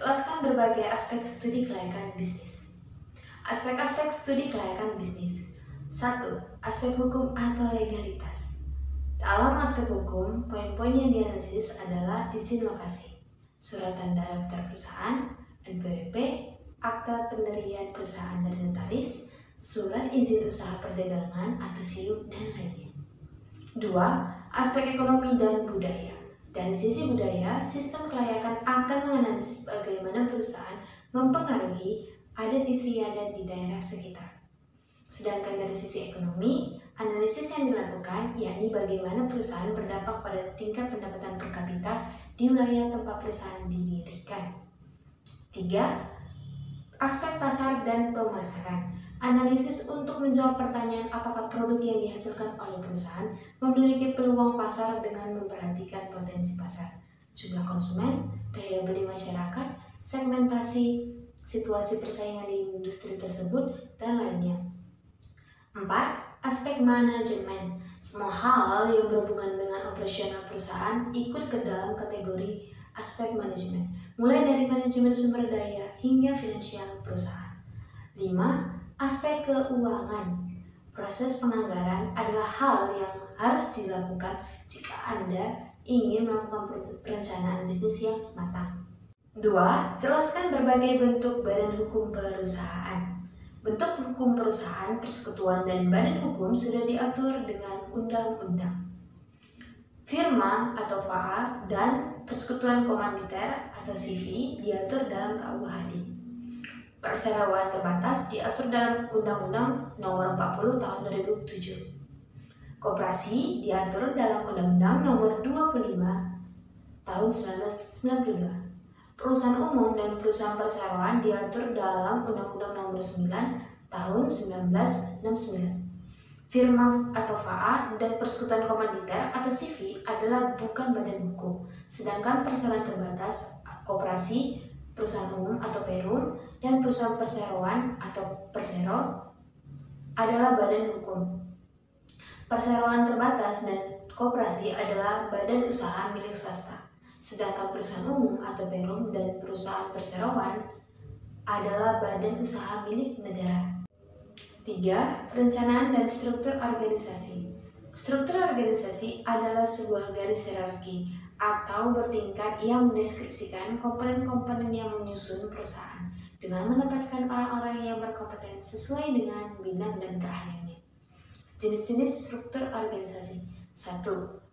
Jelaskan berbagai aspek studi kelayakan bisnis. Aspek-aspek studi kelayakan bisnis. 1. Aspek hukum atau legalitas. Dalam aspek hukum, poin-poin yang dianalisis adalah izin lokasi, surat tanda daftar perusahaan, NPWP, akta pendirian perusahaan dari notaris, surat izin usaha perdagangan atau SIUP, dan lainnya. 2. Aspek ekonomi dan budaya. Dari sisi budaya, sistem kelayakan akan menganalisis bagaimana perusahaan mempengaruhi adat istiadat di daerah sekitar. Sedangkan dari sisi ekonomi, analisis yang dilakukan yakni bagaimana perusahaan berdampak pada tingkat pendapatan per kapita di wilayah tempat perusahaan didirikan. 3. Aspek pasar dan pemasaran. Analisis untuk menjawab pertanyaan apakah produk yang dihasilkan oleh perusahaan memiliki peluang pasar dengan memperhatikan potensi pasar, jumlah konsumen, daya beli masyarakat, segmentasi, situasi persaingan di industri tersebut, dan lainnya. 4. Aspek manajemen. Semua hal yang berhubungan dengan operasional perusahaan ikut ke dalam kategori aspek manajemen, mulai dari manajemen sumber daya hingga finansial perusahaan. 5. Aspek keuangan. Proses penganggaran adalah hal yang harus dilakukan jika Anda ingin melakukan perencanaan bisnis yang matang. 2. Jelaskan berbagai bentuk badan hukum perusahaan. Bentuk hukum perusahaan, persekutuan, dan badan hukum sudah diatur dengan undang-undang. Firma atau FAA dan persekutuan komanditer atau CV diatur dalam KUHD. Perseroan terbatas diatur dalam Undang-Undang Nomor 40 Tahun 2007. Koperasi diatur dalam Undang-Undang Nomor 25 Tahun 1992. Perusahaan umum dan perusahaan perseroan diatur dalam Undang-Undang Nomor 9 Tahun 1969. Firma atau FAA dan persekutuan komanditer atau CV adalah bukan badan hukum, sedangkan perseroan terbatas, koperasi, perusahaan umum atau perum, dan perusahaan perseroan atau persero adalah badan hukum. Perseroan terbatas dan koperasi adalah badan usaha milik swasta, sedangkan perusahaan umum atau perum dan perusahaan perseroan adalah badan usaha milik negara. 3. Perencanaan dan struktur organisasi. Struktur organisasi adalah sebuah garis hierarki atau bertingkat yang mendeskripsikan komponen-komponen yang menyusun perusahaan dengan menempatkan orang-orang yang berkompeten sesuai dengan bidang dan keahliannya. Jenis-jenis struktur organisasi. 1.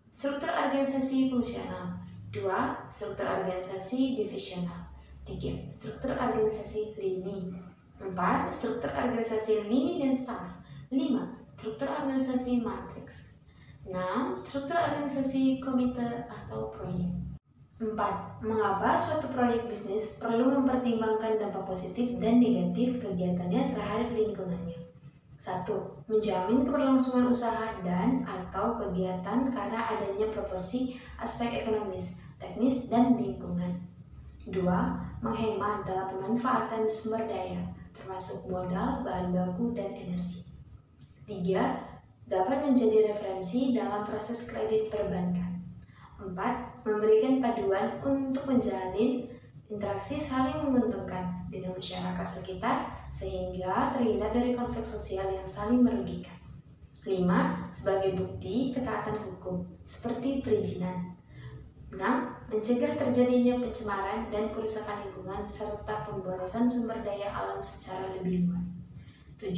Struktur organisasi fungsional. 2. Struktur organisasi divisional. 3. Struktur organisasi lini. 4. Struktur organisasi lini dan staf. 5. Struktur organisasi matriks. 6. Struktur organisasi komite atau proyek. 4. Mengapa suatu proyek bisnis perlu mempertimbangkan dampak positif dan negatif kegiatannya terhadap lingkungannya? 1. Menjamin keberlangsungan usaha dan atau kegiatan karena adanya proporsi aspek ekonomis, teknis, dan lingkungan. 2. Menghemat dalam pemanfaatan sumber daya, termasuk modal, bahan baku, dan energi. 3. Dapat menjadi referensi dalam proses kredit perbankan. 4. Memberikan paduan untuk menjalin interaksi saling menguntungkan dengan masyarakat sekitar sehingga terhindar dari konflik sosial yang saling merugikan. 5. Sebagai bukti ketaatan hukum seperti perizinan. 6. Mencegah terjadinya pencemaran dan kerusakan lingkungan serta pemborosan sumber daya alam secara lebih luas. 7.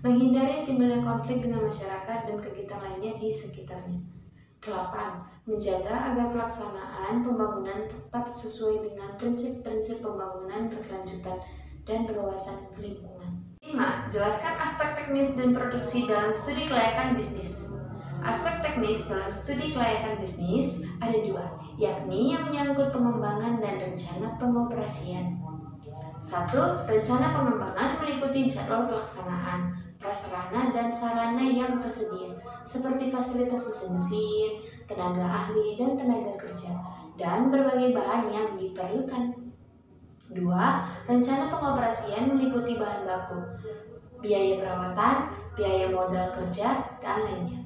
Menghindari timbulnya konflik dengan masyarakat dan kegiatan lainnya di sekitarnya. 8. Menjaga agar pelaksanaan pembangunan tetap sesuai dengan prinsip-prinsip pembangunan berkelanjutan dan berwawasan lingkungan. 5. Jelaskan aspek teknis dan produksi dalam studi kelayakan bisnis. Aspek teknis dalam studi kelayakan bisnis ada 2, yakni yang menyangkut pengembangan dan rencana pengoperasian. 1. Rencana pengembangan meliputi jadwal pelaksanaan, prasarana dan sarana yang tersedia, seperti fasilitas mesin-mesin, tenaga ahli dan tenaga kerja, dan berbagai bahan yang diperlukan. 2. Rencana pengoperasian meliputi bahan baku, biaya perawatan, biaya modal kerja, dan lainnya.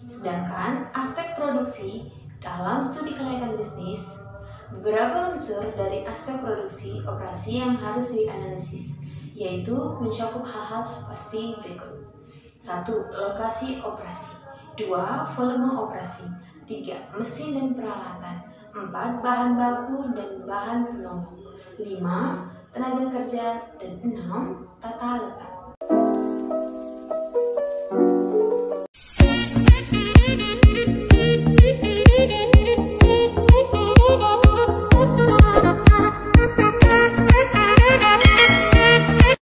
Sedangkan aspek produksi dalam studi kelayakan bisnis Beberapa unsur dari aspek produksi operasi yang harus dianalisis, yaitu mencakup hal-hal seperti berikut. 1. Lokasi operasi. 2. Volume operasi. 3. Mesin dan peralatan. 4. Bahan baku dan bahan penolong. 5. Tenaga kerja. Dan 6. Tata letak.